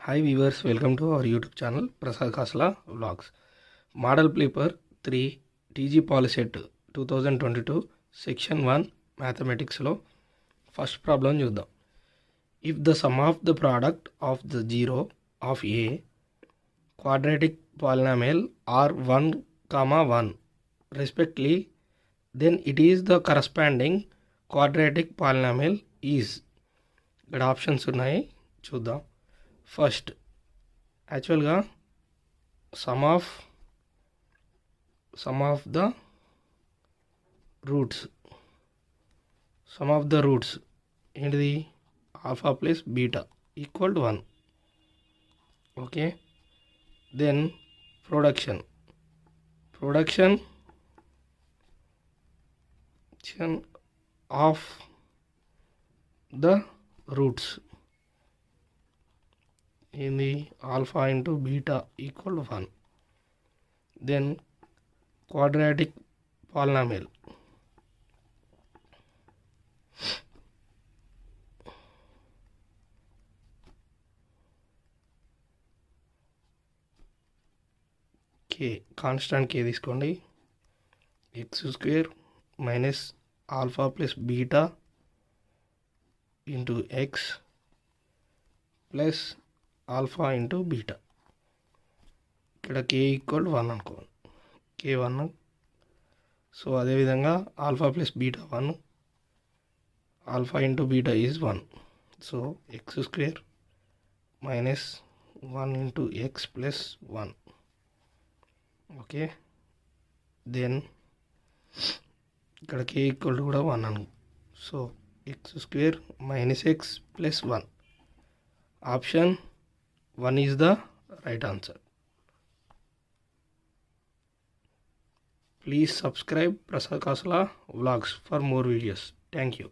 Hi viewers, welcome to our YouTube channel Prasad Kasla Vlogs. Model Paper 3 TG Polyset 2022 Section 1 Mathematics లో first problem చూద్దాం. If the sum of the product of the zero of a quadratic polynomial are 1, 1 respectively, then it is the corresponding quadratic polynomial is. ఇక్కడ options ఉన్నాయి, చూద్దాం. First actually sum of the roots ఏంటిది? Alpha plus beta equal to 1. Okay, then production of the roots ఏంది? Alpha into beta equal to 1. Then quadratic polynomial k, constant k తీసుకోండి. x² minus alpha plus beta into x plus alpha into beta. ఇక్కడ k equal 1 అనుకోండి, k 1. So అదేవిధంగా alpha plus beta 1, alpha into beta is 1. So x² minus 1 into x plus 1. Okay, then ఇక్కడ k equal కూడా 1 అను. So x² minus x plus 1. Option 1 is the right answer. Please subscribe Prasad Kasla Vlogs for more videos. Thank you.